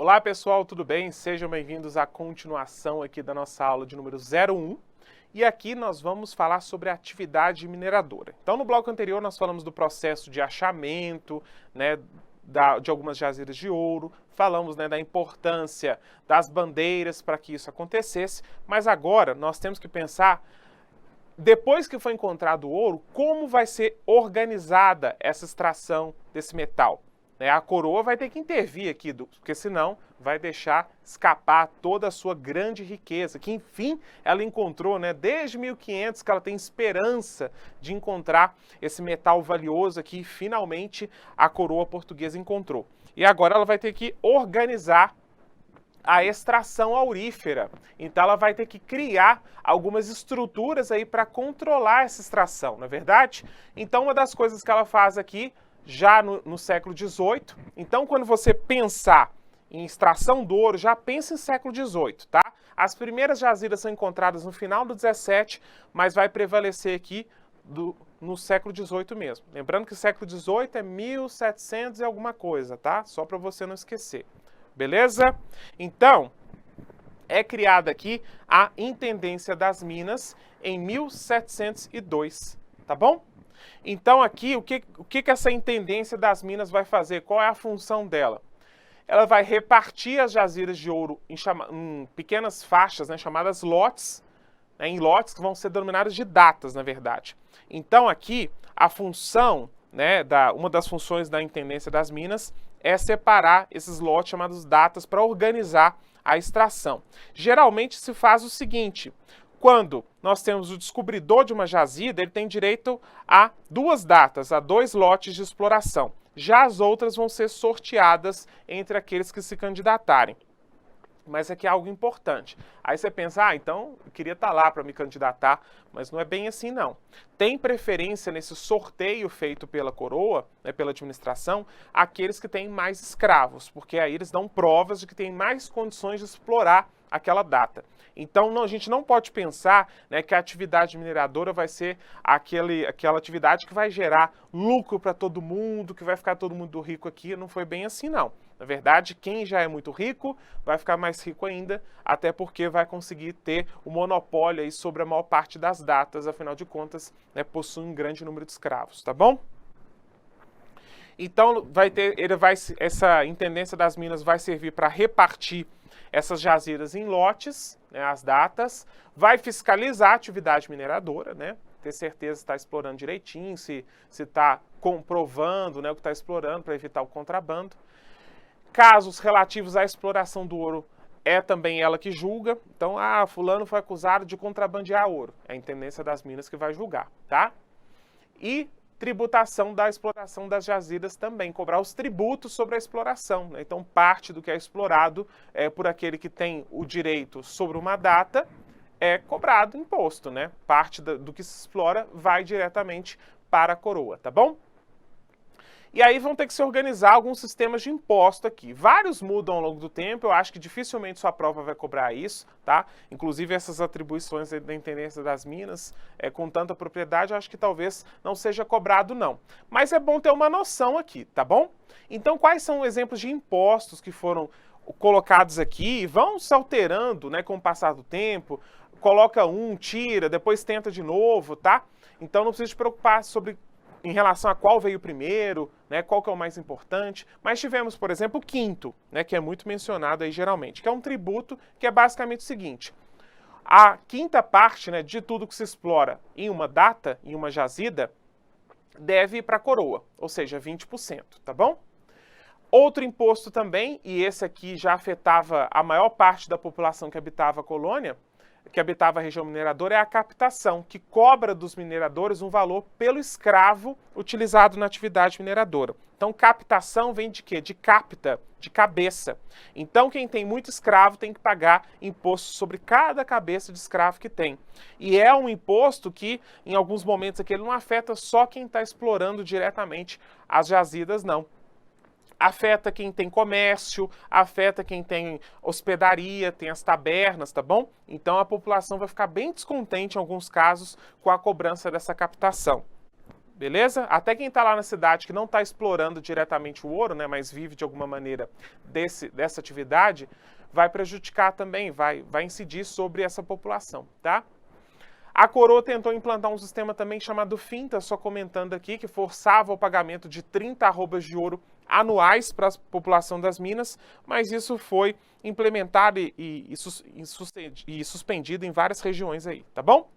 Olá pessoal, tudo bem? Sejam bem-vindos à continuação aqui da nossa aula de número 01. E aqui nós vamos falar sobre a atividade mineradora. Então no bloco anterior nós falamos do processo de achamento, né, de algumas jazidas de ouro, falamos, né, da importância das bandeiras para que isso acontecesse, mas agora nós temos que pensar, depois que foi encontrado o ouro, como vai ser organizada essa extração desse metal. A coroa vai ter que intervir aqui, porque senão vai deixar escapar toda a sua grande riqueza, que enfim ela encontrou, né? Desde 1500 que ela tem esperança de encontrar esse metal valioso aqui, e finalmente a coroa portuguesa encontrou. E agora ela vai ter que organizar a extração aurífera. Então ela vai ter que criar algumas estruturas aí para controlar essa extração, não é verdade? Então uma das coisas que ela faz aqui, já no século XVIII, então quando você pensar em extração do ouro, já pensa em século XVIII, tá? As primeiras jazidas são encontradas no final do XVII, mas vai prevalecer aqui no século XVIII mesmo. Lembrando que o século XVIII é 1700 e alguma coisa, tá? Só para você não esquecer. Beleza? Então, é criada aqui a Intendência das Minas em 1702, tá bom? Então aqui, o que essa Intendência das Minas vai fazer? Qual é a função dela? Ela vai repartir as jazidas de ouro em pequenas faixas, né, chamadas lotes, né, em lotes que vão ser denominadas de datas, na verdade. Então aqui, a função, né, uma das funções da Intendência das Minas é separar esses lotes chamados datas para organizar a extração. Geralmente se faz o seguinte: quando nós temos o descobridor de uma jazida, ele tem direito a duas datas, a 2 lotes de exploração. Já as outras vão ser sorteadas entre aqueles que se candidatarem. Mas aqui é algo importante. Aí você pensa, então eu queria estar lá para me candidatar, mas não é bem assim não. Tem preferência nesse sorteio feito pela coroa, né, pela administração, aqueles que têm mais escravos, porque aí eles dão provas de que têm mais condições de explorar aquela data. Então a gente não pode pensar, né, que a atividade mineradora vai ser aquela atividade que vai gerar lucro para todo mundo, que vai ficar todo mundo rico aqui. Não foi bem assim não. Na verdade, quem já é muito rico vai ficar mais rico ainda, até porque vai conseguir ter o monopólio aí sobre a maior parte das datas, afinal de contas, né, possui um grande número de escravos, tá bom? Então essa Intendência das Minas vai servir para repartir essas jazidas em lotes, né, as datas, vai fiscalizar a atividade mineradora, né, ter certeza se está explorando direitinho, se está comprovando, né, o que está explorando para evitar o contrabando. Casos relativos à exploração do ouro, é também ela que julga. Então, fulano foi acusado de contrabandear ouro. É a Intendência das Minas que vai julgar, tá? E tributação da exploração das jazidas também, cobrar os tributos sobre a exploração, né? Então, parte do que é explorado por aquele que tem o direito sobre uma data é cobrado imposto, né? Parte do que se explora vai diretamente para a coroa, tá bom? E aí vão ter que se organizar alguns sistemas de imposto aqui. Vários mudam ao longo do tempo, eu acho que dificilmente sua prova vai cobrar isso, tá? Inclusive essas atribuições da Intendência das Minas, com tanta propriedade, eu acho que talvez não seja cobrado não. Mas é bom ter uma noção aqui, tá bom? Então quais são exemplos de impostos que foram colocados aqui e vão se alterando, né, com o passar do tempo? Coloca um, tira, depois tenta de novo, tá? Então não precisa se preocupar em relação a qual veio primeiro, né, qual que é o mais importante. Mas tivemos, por exemplo, o quinto, né, que é muito mencionado aí geralmente, que é um tributo que é basicamente o seguinte: a quinta parte, né, de tudo que se explora em uma data, em uma jazida, deve ir para a coroa, ou seja, 20%, tá bom? Outro imposto também, e esse aqui já afetava a maior parte da população que habitava a colônia, que habitava a região mineradora, é a captação, que cobra dos mineradores um valor pelo escravo utilizado na atividade mineradora. Então, captação vem de quê? De capta, de cabeça. Então, quem tem muito escravo tem que pagar imposto sobre cada cabeça de escravo que tem. E é um imposto que, em alguns momentos aqui, ele não afeta só quem está explorando diretamente as jazidas, não. Afeta quem tem comércio, afeta quem tem hospedaria, tem as tabernas, tá bom? Então a população vai ficar bem descontente em alguns casos com a cobrança dessa captação. Beleza? Até quem está lá na cidade que não está explorando diretamente o ouro, né, mas vive de alguma maneira dessa atividade, vai prejudicar também, vai incidir sobre essa população, tá? A coroa tentou implantar um sistema também chamado finta, só comentando aqui, que forçava o pagamento de 30 arrobas de ouro anuais para a população das minas, mas isso foi implementado e suspendido em várias regiões aí, tá bom?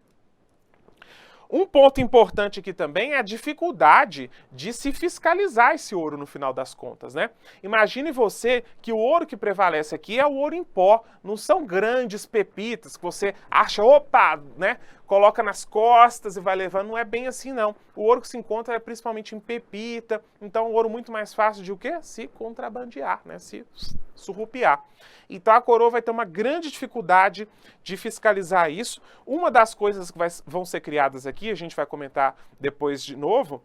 Um ponto importante aqui também é a dificuldade de se fiscalizar esse ouro no final das contas, né? Imagine você que o ouro que prevalece aqui é o ouro em pó, não são grandes pepitas que você acha, opa, né? Coloca nas costas e vai levando, não é bem assim não. O ouro que se encontra é principalmente em pepita, então é um ouro muito mais fácil de o quê? Se contrabandear, né? Se surrupiar. Então a coroa vai ter uma grande dificuldade de fiscalizar isso. Uma das coisas que vão ser criadas aqui, a gente vai comentar depois de novo,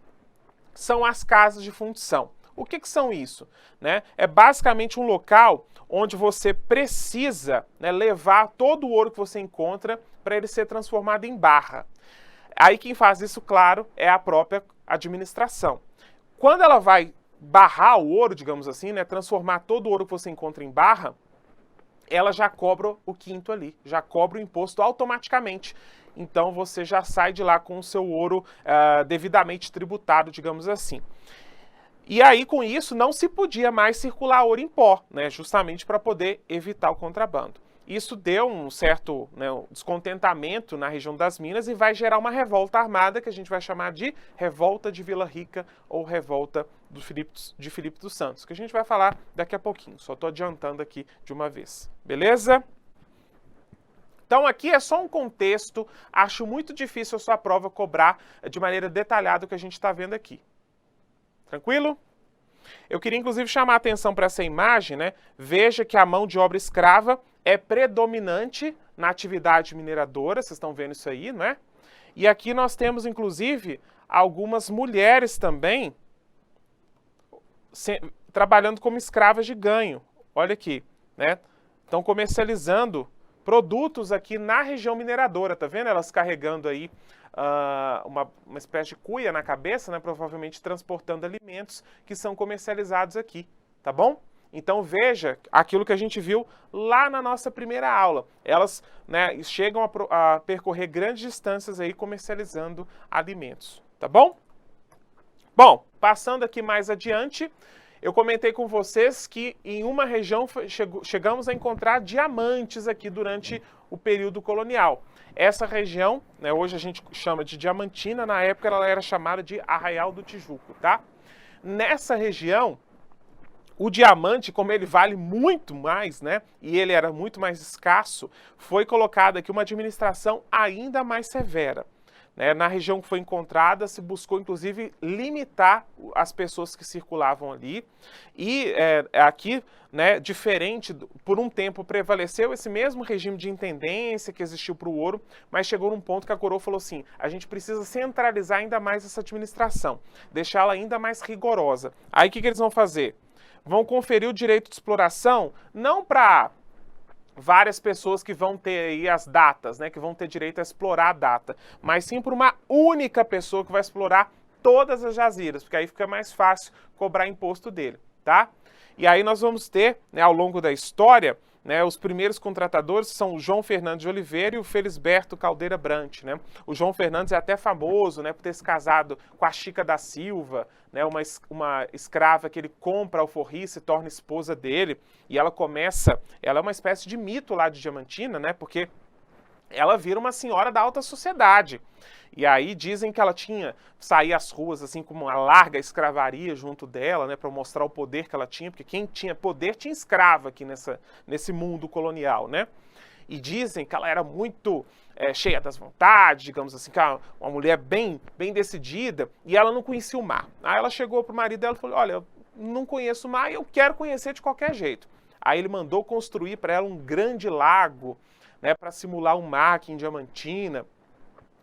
são as casas de fundição. O que são isso? Né? É basicamente um local onde você precisa, né, levar todo o ouro que você encontra para ele ser transformado em barra. Aí quem faz isso, claro, é a própria administração. Quando ela vai barrar o ouro, digamos assim, né, transformar todo o ouro que você encontra em barra, ela já cobra o quinto ali, já cobra o imposto automaticamente. Então você já sai de lá com o seu ouro devidamente tributado, digamos assim. E aí, com isso, não se podia mais circular ouro em pó, né, justamente para poder evitar o contrabando. Isso deu um certo, né, descontentamento na região das Minas e vai gerar uma revolta armada que a gente vai chamar de Revolta de Vila Rica ou Revolta de Filipe dos Santos, que a gente vai falar daqui a pouquinho, só estou adiantando aqui de uma vez, beleza? Então aqui é só um contexto, acho muito difícil a sua prova cobrar de maneira detalhada o que a gente está vendo aqui. Tranquilo? Eu queria inclusive chamar a atenção para essa imagem, né? Veja que a mão de obra escrava é predominante na atividade mineradora, vocês estão vendo isso aí, não é? E aqui nós temos inclusive algumas mulheres também trabalhando como escravas de ganho. Olha aqui, né? Estão comercializando produtos aqui na região mineradora, tá vendo? Elas carregando aí uma espécie de cuia na cabeça, né? Provavelmente transportando alimentos que são comercializados aqui, tá bom? Então veja aquilo que a gente viu lá na nossa primeira aula. Elas, né, chegam a percorrer grandes distâncias aí comercializando alimentos, tá bom? Bom, passando aqui mais adiante, eu comentei com vocês que em uma região chegamos a encontrar diamantes aqui durante o período colonial. Essa região, né, hoje a gente chama de Diamantina, na época ela era chamada de Arraial do Tijuco, tá? Nessa região, o diamante, como ele vale muito mais, né, e ele era muito mais escasso, foi colocada aqui uma administração ainda mais severa. Na região que foi encontrada, se buscou, inclusive, limitar as pessoas que circulavam ali. E aqui, né, diferente, por um tempo prevaleceu esse mesmo regime de intendência que existiu para o ouro, mas chegou num ponto que a coroa falou assim, a gente precisa centralizar ainda mais essa administração, deixá-la ainda mais rigorosa. Aí o que eles vão fazer? Vão conferir o direito de exploração, não para várias pessoas que vão ter aí as datas, né, que vão ter direito a explorar a data, mas sim por uma única pessoa que vai explorar todas as jazidas, porque aí fica mais fácil cobrar imposto dele, tá? E aí nós vamos ter, né, ao longo da história, né, os primeiros contratadores são o João Fernandes de Oliveira e o Felisberto Caldeira Brant, né? O João Fernandes é até famoso, né, por ter se casado com a Chica da Silva, né, uma escrava que ele compra a alforriça e torna esposa dele, e ela é uma espécie de mito lá de Diamantina, né, porque ela vira uma senhora da alta sociedade. E aí dizem que ela saía às ruas assim com uma larga escravaria junto dela, né, para mostrar o poder que ela tinha, porque quem tinha poder tinha escrava aqui nesse mundo colonial, né? E dizem que ela era muito cheia das vontades, digamos assim, que era uma mulher bem decidida, e ela não conhecia o mar. Aí ela chegou pro marido dela e falou, olha, eu não conheço o mar e eu quero conhecer de qualquer jeito. Aí ele mandou construir para ela um grande lago, né, para simular um mar aqui em Diamantina.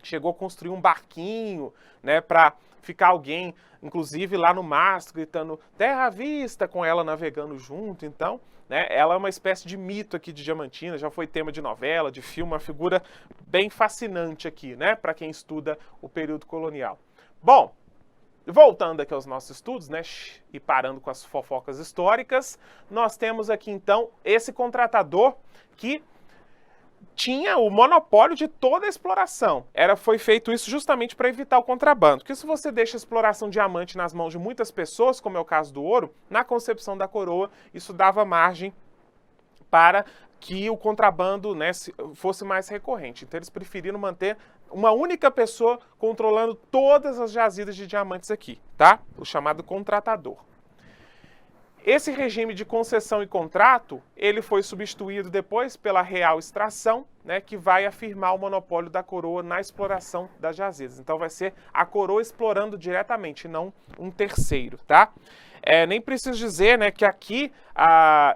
Chegou a construir um barquinho, né, para ficar alguém, inclusive lá no mastro, gritando terra à vista, com ela navegando junto. Então, né, ela é uma espécie de mito aqui de Diamantina, já foi tema de novela, de filme, uma figura bem fascinante aqui, né, para quem estuda o período colonial. Bom, voltando aqui aos nossos estudos, né, e parando com as fofocas históricas, nós temos aqui então esse contratador que tinha o monopólio de toda a exploração. Foi feito isso justamente para evitar o contrabando. Porque se você deixa a exploração de diamante nas mãos de muitas pessoas, como é o caso do ouro, na concepção da coroa, isso dava margem para que o contrabando, né, fosse mais recorrente. Então eles preferiram manter uma única pessoa controlando todas as jazidas de diamantes aqui, tá? O chamado contratador. Esse regime de concessão e contrato, ele foi substituído depois pela real extração, né, que vai afirmar o monopólio da coroa na exploração das jazidas. Então vai ser a coroa explorando diretamente, não um terceiro, tá? Nem preciso dizer, né, que aqui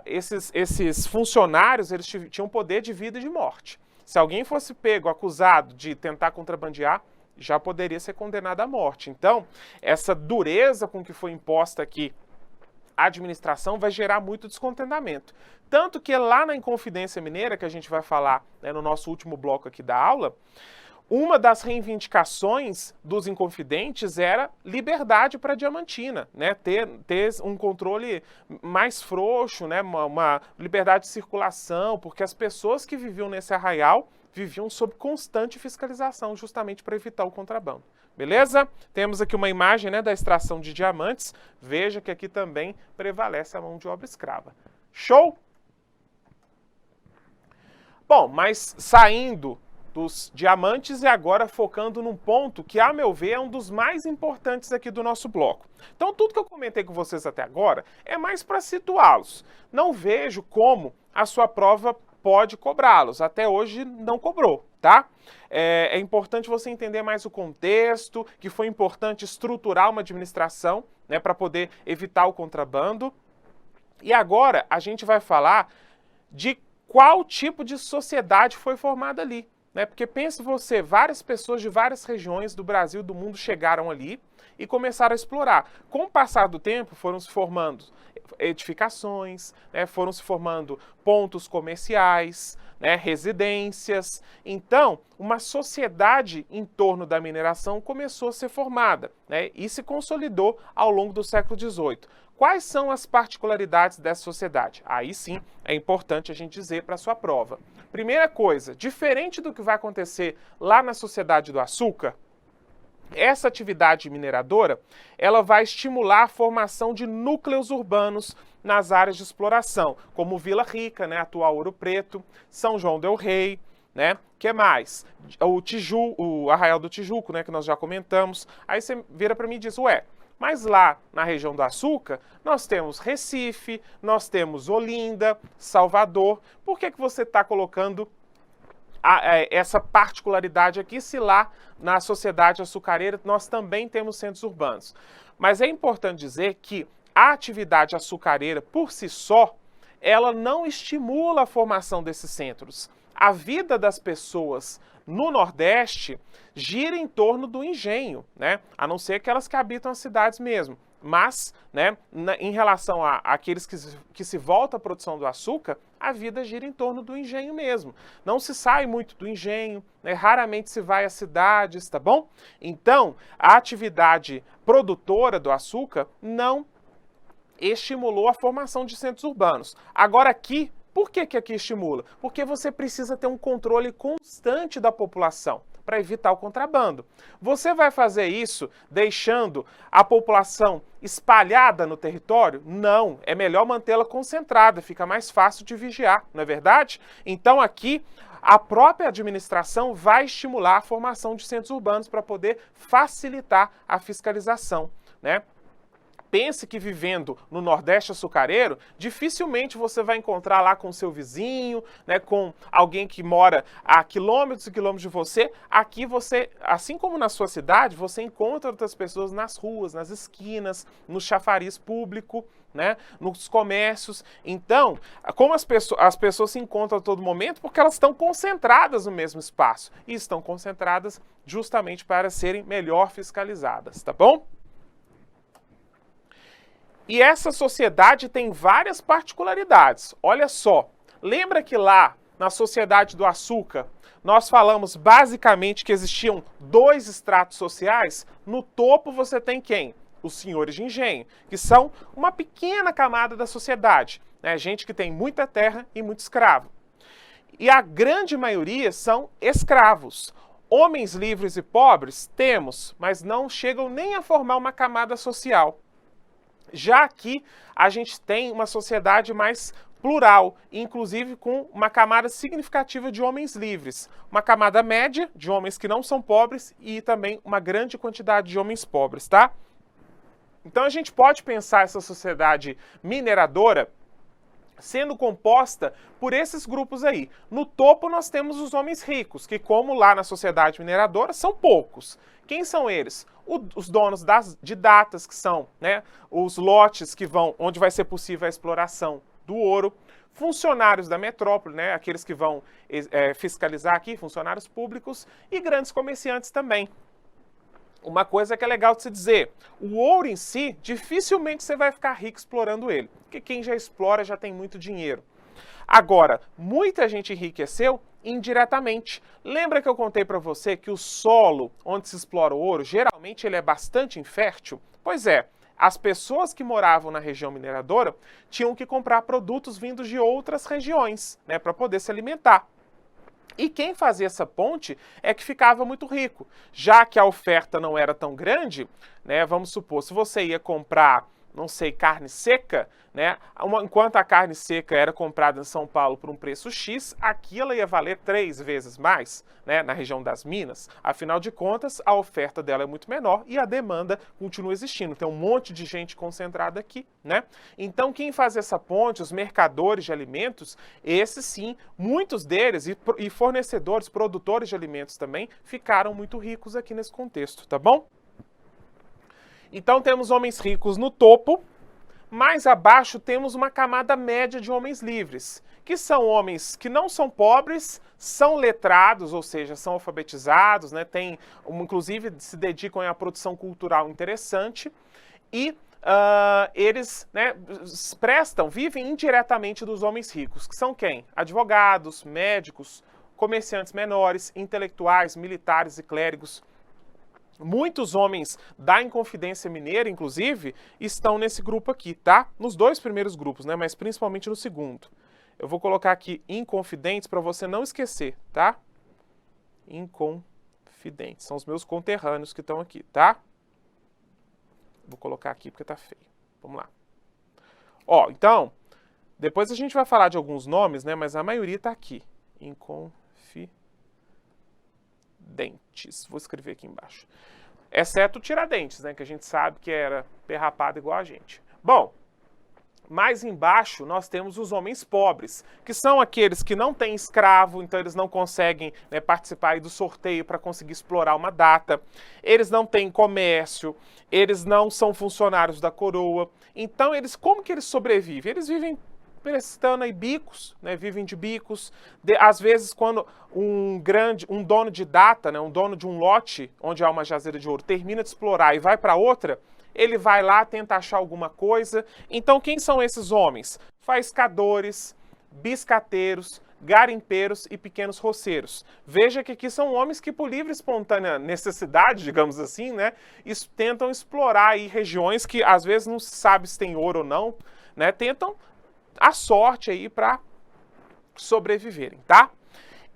esses funcionários eles tinham poder de vida e de morte. Se alguém fosse pego, acusado de tentar contrabandear, já poderia ser condenado à morte. Então, essa dureza com que foi imposta aqui a administração vai gerar muito descontentamento. Tanto que lá na Inconfidência Mineira, que a gente vai falar, né, no nosso último bloco aqui da aula, uma das reivindicações dos inconfidentes era liberdade para a Diamantina, né? Ter um controle mais frouxo, né? Uma liberdade de circulação, porque as pessoas que viviam nesse arraial viviam sob constante fiscalização, justamente para evitar o contrabando. Beleza? Temos aqui uma imagem, né, da extração de diamantes. Veja que aqui também prevalece a mão de obra escrava. Show? Bom, mas saindo dos diamantes e agora focando num ponto que, a meu ver, é um dos mais importantes aqui do nosso bloco. Então, tudo que eu comentei com vocês até agora é mais para situá-los. Não vejo como a sua prova pode cobrá-los. Até hoje não cobrou, tá? É importante você entender mais o contexto, que foi importante estruturar uma administração, né, para poder evitar o contrabando. E agora a gente vai falar de qual tipo de sociedade foi formada ali, né? Porque pense você, várias pessoas de várias regiões do Brasil e do mundo chegaram ali e começaram a explorar. Com o passar do tempo, foram se formando edificações, né, foram se formando pontos comerciais, né, residências. Então, uma sociedade em torno da mineração começou a ser formada, né, e se consolidou ao longo do século XVIII. Quais são as particularidades dessa sociedade? Aí sim é importante a gente dizer para a sua prova. Primeira coisa, diferente do que vai acontecer lá na Sociedade do Açúcar, essa atividade mineradora, ela vai estimular a formação de núcleos urbanos nas áreas de exploração, como Vila Rica, né, atual Ouro Preto, São João del Rei, né? Que mais? O Arraial do Tijuco, né, que nós já comentamos. Aí você vira para mim e diz, ué, mas lá na região do Açúcar, nós temos Recife, nós temos Olinda, Salvador. Por que você está colocando essa particularidade aqui, se lá na sociedade açucareira nós também temos centros urbanos? Mas é importante dizer que a atividade açucareira, por si só, ela não estimula a formação desses centros. A vida das pessoas no Nordeste gira em torno do engenho, né? A não ser aquelas que habitam as cidades mesmo. Mas, né, em relação àqueles que se voltam à produção do açúcar, a vida gira em torno do engenho mesmo. Não se sai muito do engenho, né, raramente se vai às cidades, tá bom? Então, a atividade produtora do açúcar não estimulou a formação de centros urbanos. Agora aqui, por que aqui estimula? Porque você precisa ter um controle constante da população para evitar o contrabando. Você vai fazer isso deixando a população espalhada no território? Não, é melhor mantê-la concentrada, fica mais fácil de vigiar, não é verdade? Então aqui a própria administração vai estimular a formação de centros urbanos para poder facilitar a fiscalização, né? Pense que vivendo no Nordeste açucareiro, dificilmente você vai encontrar lá com seu vizinho, né, com alguém que mora a quilômetros e quilômetros de você. Aqui você, assim como na sua cidade, você encontra outras pessoas nas ruas, nas esquinas, no chafariz público, né, nos comércios. Então, como as pessoas se encontram a todo momento, porque elas estão concentradas no mesmo espaço. E estão concentradas justamente para serem melhor fiscalizadas, tá bom? E essa sociedade tem várias particularidades. Olha só, lembra que lá na Sociedade do Açúcar nós falamos basicamente que existiam dois estratos sociais? No topo você tem quem? os senhores de engenho, que são uma pequena camada da sociedade, né? Gente que tem muita terra e muito escravo. E a grande maioria são escravos. Homens livres e pobres temos, mas não chegam nem a formar uma camada social. Já aqui a gente tem uma sociedade mais plural, inclusive com uma camada significativa de homens livres, uma camada média de homens que não são pobres e também uma grande quantidade de homens pobres, tá? Então a gente pode pensar essa sociedade mineradora sendo composta por esses grupos aí. No topo nós temos os homens ricos, que como lá na sociedade mineradora são poucos. Quem são eles? Os donos de datas, que são, né, os lotes que vão, onde vai ser possível a exploração do ouro, funcionários da metrópole, né, aqueles que vão fiscalizar aqui, funcionários públicos e grandes comerciantes também. Uma coisa que é legal de se dizer, o ouro em si, dificilmente você vai ficar rico explorando ele, porque quem já explora já tem muito dinheiro. Agora, muita gente enriqueceu indiretamente. Lembra que eu contei para você que o solo onde se explora o ouro, geralmente ele é bastante infértil? Pois é, as pessoas que moravam na região mineradora tinham que comprar produtos vindos de outras regiões, né, para poder se alimentar. E quem fazia essa ponte é que ficava muito rico. Já que a oferta não era tão grande, né, vamos supor, se você ia comprar, não sei, carne seca, né, enquanto a carne seca era comprada em São Paulo por um preço X, aqui ela ia valer 3 vezes mais, né, na região das Minas. Afinal de contas, a oferta dela é muito menor e a demanda continua existindo. Tem um monte de gente concentrada aqui, né? Então, quem faz essa ponte, os mercadores de alimentos, esses sim, muitos deles, e fornecedores, produtores de alimentos também, ficaram muito ricos aqui nesse contexto, tá bom? Então temos homens ricos no topo, mais abaixo temos uma camada média de homens livres, que são homens que não são pobres, são letrados, ou seja, são alfabetizados, né, inclusive se dedicam à produção cultural interessante, e eles, né, vivem indiretamente dos homens ricos, que são quem? Advogados, médicos, comerciantes menores, intelectuais, militares e clérigos. Muitos homens da Inconfidência Mineira, inclusive, estão nesse grupo aqui, tá? Nos 2 primeiros grupos, né? Mas principalmente no segundo. Eu vou colocar aqui Inconfidentes para você não esquecer, tá? Inconfidentes. São os meus conterrâneos que estão aqui, tá? Vou colocar aqui porque tá feio. Vamos lá. Ó, então, depois a gente vai falar de alguns nomes, né? Mas a maioria tá aqui. Inconfidentes. Vou escrever aqui embaixo. Exceto o Tiradentes, né, que a gente sabe que era perrapado igual a gente. Bom, mais embaixo nós temos os homens pobres, que são aqueles que não têm escravo, então eles não conseguem, né, participar aí do sorteio para conseguir explorar uma data. Eles não têm comércio, eles não são funcionários da coroa. Então como que eles sobrevivem? Eles vivem prestando aí bicos, né, vivem de bicos. Às vezes, quando um dono de data, né, um dono de um lote onde há uma jazeira de ouro, termina de explorar e vai para outra, ele vai lá, tenta achar alguma coisa. Então, quem são esses homens? Faiscadores, biscateiros, garimpeiros e pequenos roceiros. Veja que aqui são homens que, por livre e espontânea necessidade, digamos assim, né, tentam explorar aí regiões que às vezes não se sabe se tem ouro ou não, né, tentam a sorte aí para sobreviverem, tá?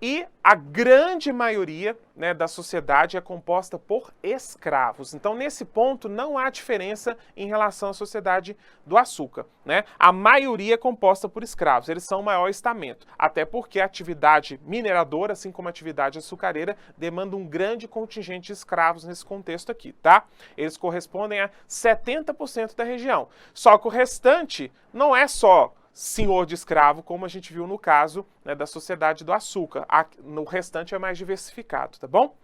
E a grande maioria, né, da sociedade é composta por escravos. Então, nesse ponto, não há diferença em relação à sociedade do açúcar, né? A maioria é composta por escravos, eles são o maior estamento. Até porque a atividade mineradora, assim como a atividade açucareira, demanda um grande contingente de escravos nesse contexto aqui, tá? Eles correspondem a 70% da região. Só que o restante não é só senhor de escravo, como a gente viu no caso, né, da sociedade do açúcar. No restante é mais diversificado, tá bom?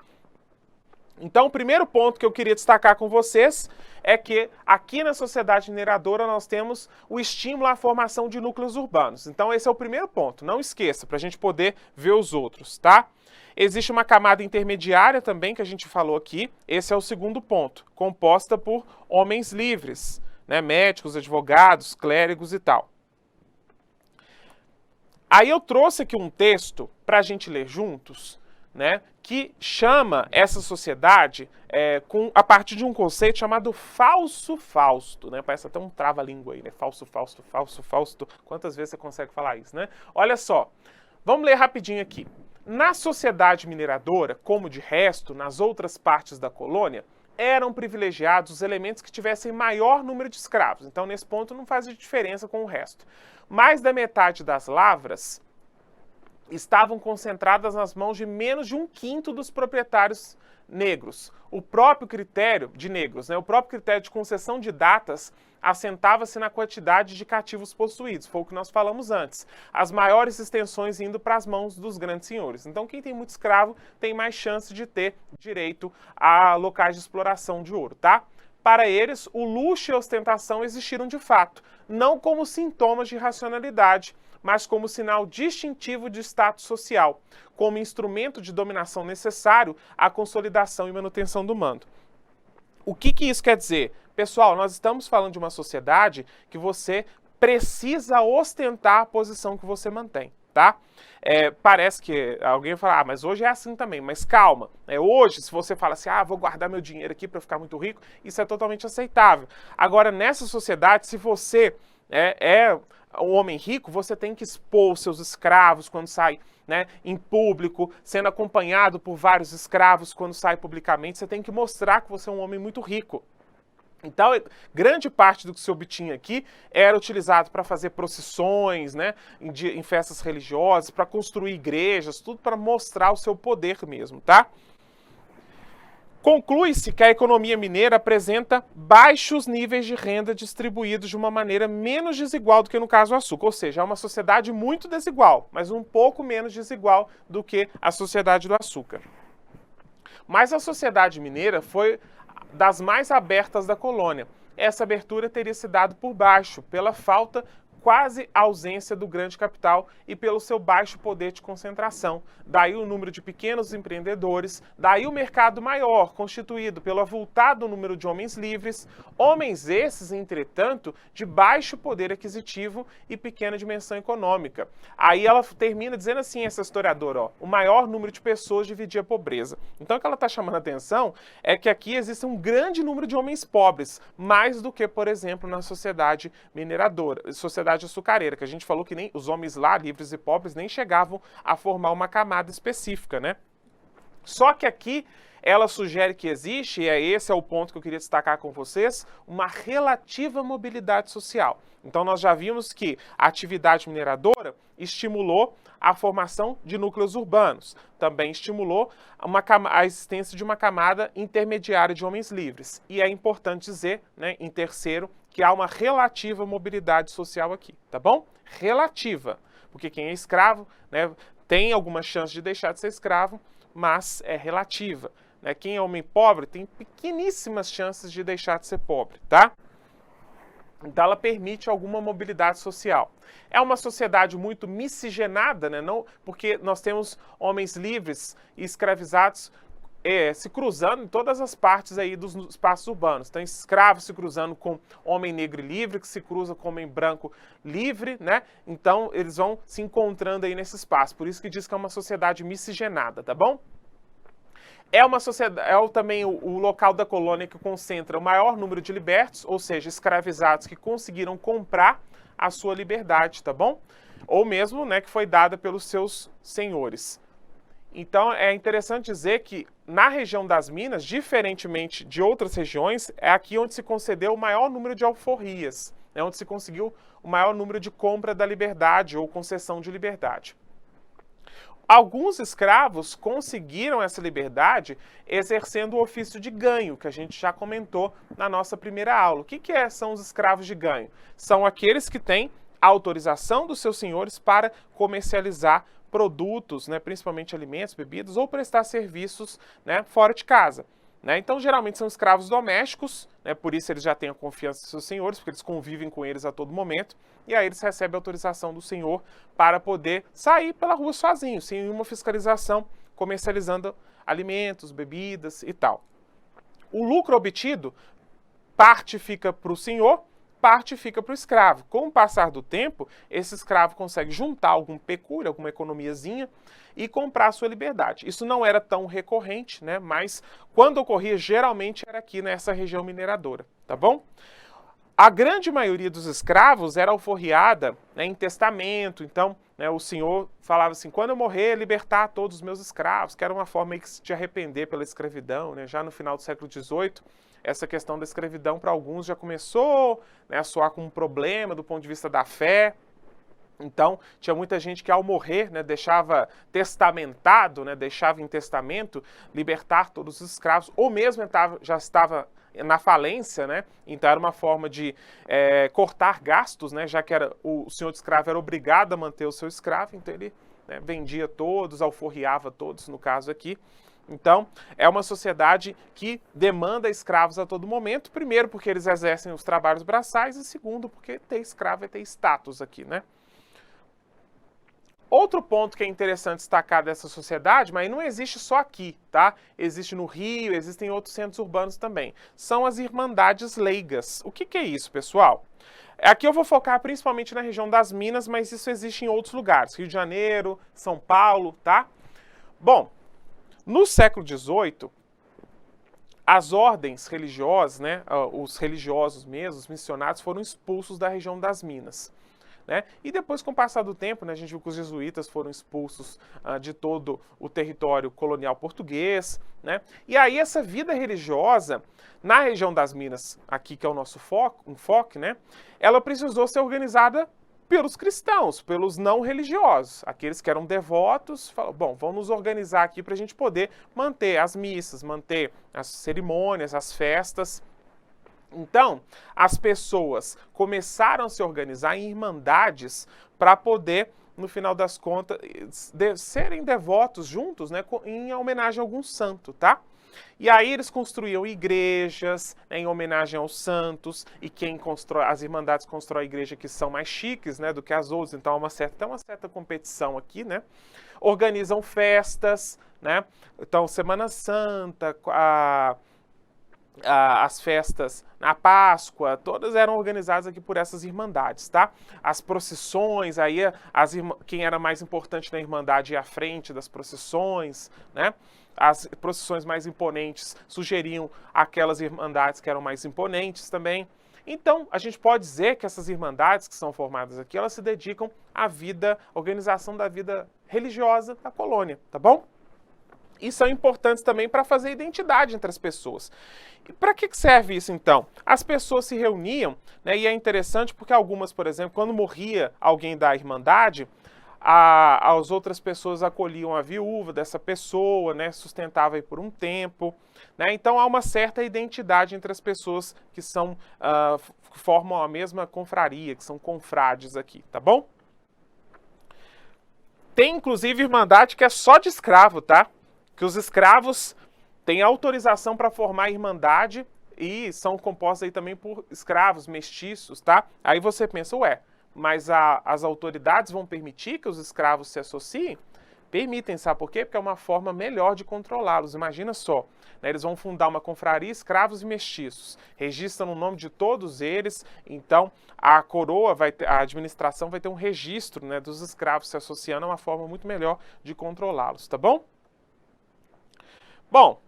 Então, o primeiro ponto que eu queria destacar com vocês é que aqui na sociedade mineradora nós temos o estímulo à formação de núcleos urbanos. Então, esse é o primeiro ponto. Não esqueça, para a gente poder ver os outros, tá? Existe uma camada intermediária também que a gente falou aqui. Esse é o segundo ponto, composta por homens livres, né, médicos, advogados, clérigos e tal. Aí eu trouxe aqui um texto para a gente ler juntos, né, que chama essa sociedade a partir de um conceito chamado falso Fausto, né? Parece até um trava-língua aí, né? Falso Fausto, falso Fausto. Quantas vezes você consegue falar isso, né? Olha só, vamos ler rapidinho aqui. Na sociedade mineradora, como de resto, nas outras partes da colônia, eram privilegiados os elementos que tivessem maior número de escravos. Então, nesse ponto, não faz diferença com o resto. Mais da metade das lavras estavam concentradas nas mãos de menos de 1/5 dos proprietários negros. O próprio critério de negros, né, o próprio critério de concessão de datas assentava-se na quantidade de cativos possuídos, foi o que nós falamos antes. As maiores extensões indo para as mãos dos grandes senhores. Então, quem tem muito escravo tem mais chance de ter direito a locais de exploração de ouro, tá? Para eles, o luxo e a ostentação existiram de fato, não como sintomas de racionalidade, mas como sinal distintivo de status social, como instrumento de dominação necessário à consolidação e manutenção do mando. O que isso quer dizer? Pessoal, nós estamos falando de uma sociedade que você precisa ostentar a posição que você mantém, tá? Parece que alguém fala, mas hoje é assim também, mas calma. Hoje, se você fala assim, vou guardar meu dinheiro aqui para ficar muito rico, isso é totalmente aceitável. Agora, nessa sociedade, se você é um homem rico, você tem que expor os seus escravos quando sai, né, em público, sendo acompanhado por vários escravos quando sai publicamente, você tem que mostrar que você é um homem muito rico. Então, grande parte do que se obtinha aqui era utilizado para fazer procissões, né, em festas religiosas, para construir igrejas, tudo para mostrar o seu poder mesmo, tá? Conclui-se que a economia mineira apresenta baixos níveis de renda distribuídos de uma maneira menos desigual do que no caso do açúcar, ou seja, é uma sociedade muito desigual, mas um pouco menos desigual do que a sociedade do açúcar. Mas a sociedade mineira foi das mais abertas da colônia. Essa abertura teria se dado por baixo, pela falta, quase ausência do grande capital e pelo seu baixo poder de concentração. Daí o número de pequenos empreendedores, daí o mercado maior, constituído pelo avultado número de homens livres, homens esses, entretanto, de baixo poder aquisitivo e pequena dimensão econômica. Aí ela termina dizendo assim, essa historiadora, o maior número de pessoas dividia a pobreza. Então o que ela está chamando a atenção é que aqui existe um grande número de homens pobres, mais do que, por exemplo, na sociedade mineradora, sociedade açucareira, que a gente falou que nem os homens lá, livres e pobres, nem chegavam a formar uma camada específica, né? Só que aqui ela sugere que existe, e esse é o ponto que eu queria destacar com vocês, uma relativa mobilidade social. Então nós já vimos que a atividade mineradora estimulou a formação de núcleos urbanos, também estimulou a existência de uma camada intermediária de homens livres. E é importante dizer, né, em terceiro, que há uma relativa mobilidade social aqui, tá bom? Relativa, porque quem é escravo, né, tem alguma chance de deixar de ser escravo, mas é relativa, né? Quem é homem pobre tem pequeníssimas chances de deixar de ser pobre, tá? Então ela permite alguma mobilidade social. É uma sociedade muito miscigenada, né? Não, porque nós temos homens livres e escravizados se cruzando em todas as partes aí dos espaços urbanos. Tem escravo se cruzando com homem negro e livre, que se cruza com homem branco livre, né? Então eles vão se encontrando aí nesse espaço. Por isso que diz que é uma sociedade miscigenada, tá bom? É uma sociedade, também o local da colônia que concentra o maior número de libertos, ou seja, escravizados que conseguiram comprar a sua liberdade, tá bom? Ou mesmo, né, que foi dada pelos seus senhores. Então, é interessante dizer que na região das Minas, diferentemente de outras regiões, é aqui onde se concedeu o maior número de alforrias, é onde se conseguiu o maior número de compra da liberdade ou concessão de liberdade. Alguns escravos conseguiram essa liberdade exercendo o ofício de ganho, que a gente já comentou na nossa primeira aula. O que são os escravos de ganho? São aqueles que têm autorização dos seus senhores para comercializar produtos, né, principalmente alimentos, bebidas, ou prestar serviços, né, fora de casa. Né? Então, geralmente são escravos domésticos, né, por isso eles já têm a confiança dos seus senhores, porque eles convivem com eles a todo momento, e aí eles recebem a autorização do senhor para poder sair pela rua sozinhos, sem nenhuma fiscalização, comercializando alimentos, bebidas e tal. O lucro obtido, parte fica para o senhor, parte fica para o escravo. Com o passar do tempo, esse escravo consegue juntar algum pecúlio, alguma economiazinha e comprar a sua liberdade. Isso não era tão recorrente, né? Mas quando ocorria, geralmente era aqui nessa região mineradora, tá bom? A grande maioria dos escravos era alforriada, né, em testamento. Então, né, o senhor falava assim, quando eu morrer, libertar todos os meus escravos, que era uma forma de se arrepender pela escravidão, né? Já no final do século XVIII, essa questão da escravidão para alguns já começou, né, a soar como um problema do ponto de vista da fé. Então, tinha muita gente que ao morrer, né, deixava testamentado, né, deixava em testamento libertar todos os escravos, ou mesmo já estava na falência, né? Então era uma forma de cortar gastos, né? Já que o senhor de escravo era obrigado a manter o seu escravo, então ele, né, vendia todos, alforriava todos, no caso aqui. Então, é uma sociedade que demanda escravos a todo momento, primeiro porque eles exercem os trabalhos braçais e segundo porque ter escravo é ter status aqui, né? Outro ponto que é interessante destacar dessa sociedade, mas não existe só aqui, tá? Existe no Rio, existem em outros centros urbanos também. São as irmandades leigas. O que é isso, pessoal? Aqui eu vou focar principalmente na região das Minas, mas isso existe em outros lugares. Rio de Janeiro, São Paulo, tá? Bom, no século XVIII, as ordens religiosas, né, os religiosos mesmo, os missionários, foram expulsos da região das Minas. Né? E depois, com o passar do tempo, né, a gente viu que os jesuítas foram expulsos de todo o território colonial português. Né? E aí essa vida religiosa, na região das Minas, aqui que é o nosso enfoque, né, ela precisou ser organizada pelos cristãos, pelos não religiosos. Aqueles que eram devotos, falaram, bom, vamos nos organizar aqui para a gente poder manter as missas, manter as cerimônias, as festas. Então, as pessoas começaram a se organizar em irmandades para poder, no final das contas, serem devotos juntos, né, em homenagem a algum santo, tá? E aí eles construíam igrejas, né, em homenagem aos santos, e quem constrói, as irmandades constroem igrejas que são mais chiques, né, do que as outras, então há uma certa competição aqui, né? Organizam festas, né? Então, Semana Santa, as festas na Páscoa, todas eram organizadas aqui por essas irmandades, tá? As procissões, aí quem era mais importante na irmandade ia à frente das procissões, né? As procissões mais imponentes sugeriam aquelas irmandades que eram mais imponentes também. Então, a gente pode dizer que essas irmandades que são formadas aqui, elas se dedicam à organização da vida religiosa da colônia, tá bom? E são importantes também para fazer identidade entre as pessoas. E para que serve isso, então? As pessoas se reuniam, né, e é interessante porque algumas, por exemplo, quando morria alguém da irmandade, as outras pessoas acolhiam a viúva dessa pessoa, né, sustentava aí por um tempo. Né, então há uma certa identidade entre as pessoas que formam a mesma confraria, que são confrades aqui, tá bom? Tem inclusive irmandade que é só de escravo, tá? Que os escravos têm autorização para formar irmandade e são compostos aí também por escravos mestiços, tá? Aí você pensa, ué, mas as autoridades vão permitir que os escravos se associem? Permitem, sabe por quê? Porque é uma forma melhor de controlá-los. Imagina só, né? Eles vão fundar uma confraria, escravos e mestiços, registram o nome de todos eles, então a coroa, a administração vai ter um registro, né, dos escravos se associando, é uma forma muito melhor de controlá-los, tá bom? Bom,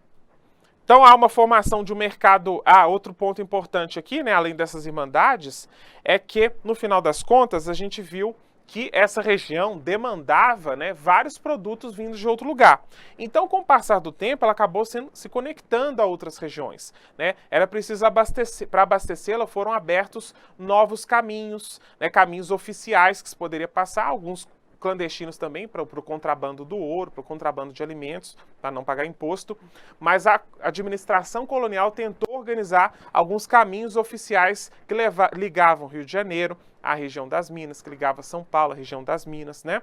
então há uma formação de um mercado. Outro ponto importante aqui, né, além dessas irmandades, é que, no final das contas, a gente viu que essa região demandava, né, vários produtos vindos de outro lugar. Então, com o passar do tempo, ela acabou se conectando a outras regiões. Né? Era preciso abastecer, para abastecê-la foram abertos novos caminhos, né, caminhos oficiais que se poderia passar, alguns clandestinos também para o contrabando do ouro, para o contrabando de alimentos, para não pagar imposto, mas a administração colonial tentou organizar alguns caminhos oficiais que ligavam Rio de Janeiro à região das Minas, que ligava São Paulo à região das Minas, né?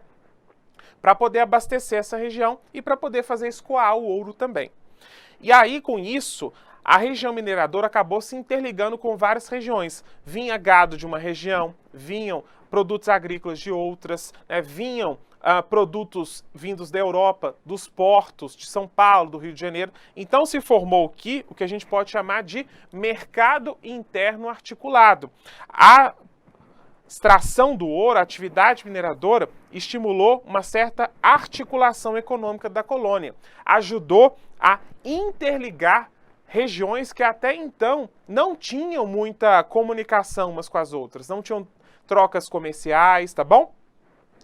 Para poder abastecer essa região e para poder fazer escoar o ouro também. E aí, com isso, a região mineradora acabou se interligando com várias regiões. Vinha gado de uma região, vinham produtos agrícolas de outras, né, vinham produtos vindos da Europa, dos portos de São Paulo, do Rio de Janeiro. Então se formou aqui o que a gente pode chamar de mercado interno articulado. A extração do ouro, a atividade mineradora, estimulou uma certa articulação econômica da colônia, ajudou a interligar regiões que até então não tinham muita comunicação umas com as outras, não tinham trocas comerciais, tá bom?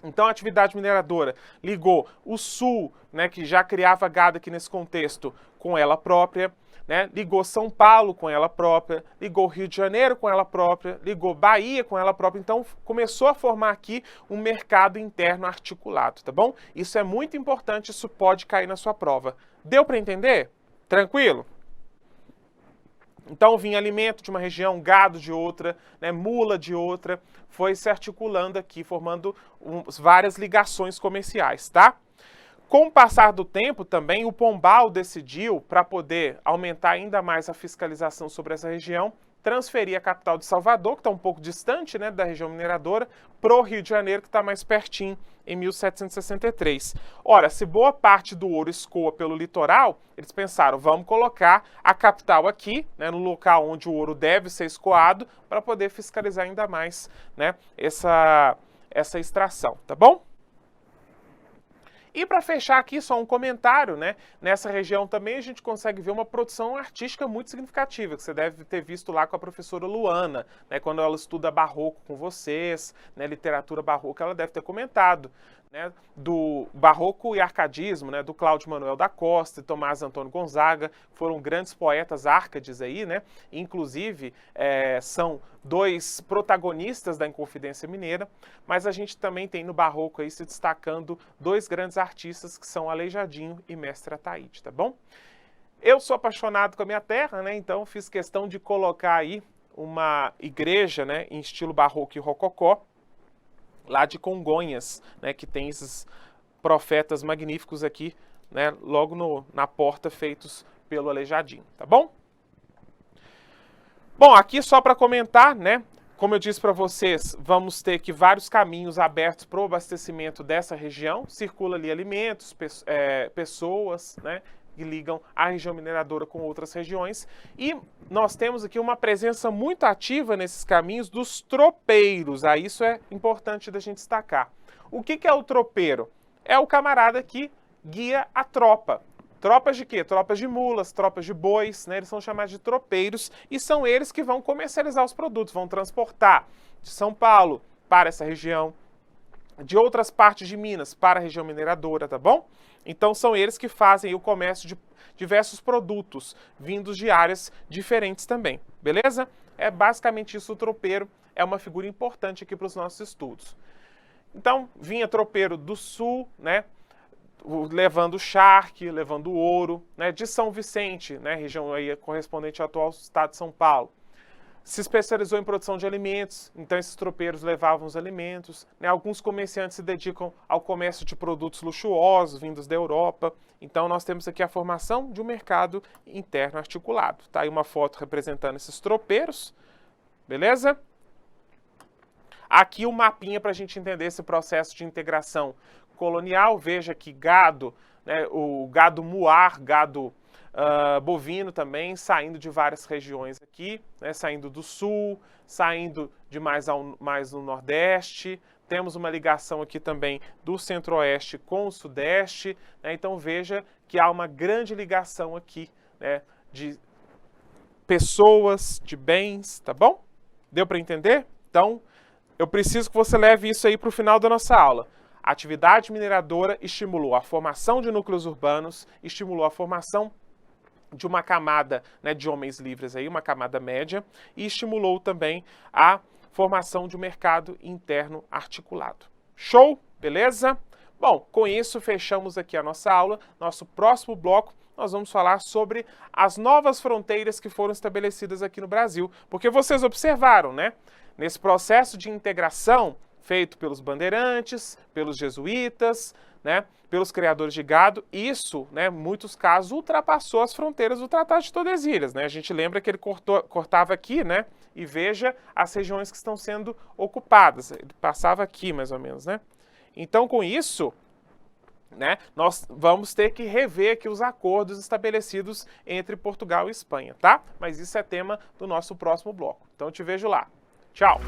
Então a atividade mineradora ligou o sul, né, que já criava gado aqui nesse contexto, com ela própria, né, ligou São Paulo com ela própria, ligou Rio de Janeiro com ela própria, ligou Bahia com ela própria, então começou a formar aqui um mercado interno articulado, tá bom? Isso é muito importante, isso pode cair na sua prova. Deu para entender? Tranquilo? Então vinha alimento de uma região, gado de outra, né, mula de outra, foi se articulando aqui, formando várias ligações comerciais, tá? Com o passar do tempo também, o Pombal decidiu, para poder aumentar ainda mais a fiscalização sobre essa região, transferir a capital de Salvador, que está um pouco distante, né, da região mineradora, para o Rio de Janeiro, que está mais pertinho, em 1763. Ora, se boa parte do ouro escoa pelo litoral, eles pensaram, vamos colocar a capital aqui, né, no local onde o ouro deve ser escoado, para poder fiscalizar ainda mais, né, essa extração, tá bom? E para fechar aqui, só um comentário, né? Nessa região também a gente consegue ver uma produção artística muito significativa, que você deve ter visto lá com a professora Luana, né? Quando ela estuda barroco com vocês, né? Literatura barroca, ela deve ter comentado, né? Do barroco e arcadismo, né? Do Cláudio Manuel da Costa e Tomás Antônio Gonzaga, foram grandes poetas árcades aí, né? Inclusive, são dois protagonistas da Inconfidência Mineira, mas a gente também tem no barroco aí se destacando dois grandes artistas que são Aleijadinho e Mestre Ataíde, tá bom? Eu sou apaixonado com a minha terra, né? Então fiz questão de colocar aí uma igreja, né, em estilo barroco e rococó, lá de Congonhas, né, que tem esses profetas magníficos aqui, né, logo na porta, feitos pelo Aleijadinho, tá bom? Bom, aqui só para comentar, né, como eu disse para vocês, vamos ter aqui vários caminhos abertos para o abastecimento dessa região, circula ali alimentos, pessoas, né, que ligam a região mineradora com outras regiões, e nós temos aqui uma presença muito ativa nesses caminhos dos tropeiros, aí isso é importante da gente destacar. O que é o tropeiro? É o camarada que guia a tropa. Tropas de quê? Tropas de mulas, tropas de bois, né? Eles são chamados de tropeiros e são eles que vão comercializar os produtos, vão transportar de São Paulo para essa região, de outras partes de Minas para a região mineradora, tá bom? Então são eles que fazem o comércio de diversos produtos vindos de áreas diferentes também, beleza? É basicamente isso, o tropeiro é uma figura importante aqui para os nossos estudos. Então vinha tropeiro do sul, né? Levando charque, levando ouro, né, de São Vicente, né, região aí correspondente ao atual estado de São Paulo. Se especializou em produção de alimentos, então esses tropeiros levavam os alimentos, né, alguns comerciantes se dedicam ao comércio de produtos luxuosos vindos da Europa. Então nós temos aqui a formação de um mercado interno articulado. Tá aí uma foto representando esses tropeiros, beleza? Aqui o mapinha para a gente entender esse processo de integração colonial. Veja que gado, né, o gado muar, gado bovino também, saindo de várias regiões aqui, né, saindo do sul, saindo de mais no nordeste. Temos uma ligação aqui também do centro-oeste com o sudeste, né, então veja que há uma grande ligação aqui, né, de pessoas, de bens, tá bom? Deu para entender? Então, eu preciso que você leve isso aí para o final da nossa aula. A atividade mineradora estimulou a formação de núcleos urbanos, estimulou a formação de uma camada, né, de homens livres, aí, uma camada média, e estimulou também a formação de um mercado interno articulado. Show? Beleza? Bom, com isso fechamos aqui a nossa aula. Nosso próximo bloco nós vamos falar sobre as novas fronteiras que foram estabelecidas aqui no Brasil, porque vocês observaram, né? Nesse processo de integração feito pelos bandeirantes, pelos jesuítas, né, pelos criadores de gado, isso, né, em muitos casos, ultrapassou as fronteiras do Tratado de Tordesilhas, né? A gente lembra que ele cortava aqui, né, e veja as regiões que estão sendo ocupadas. Ele passava aqui, mais ou menos, né? Então, com isso, né, nós vamos ter que rever aqui os acordos estabelecidos entre Portugal e Espanha, tá? Mas isso é tema do nosso próximo bloco. Então, eu te vejo lá. Tchau!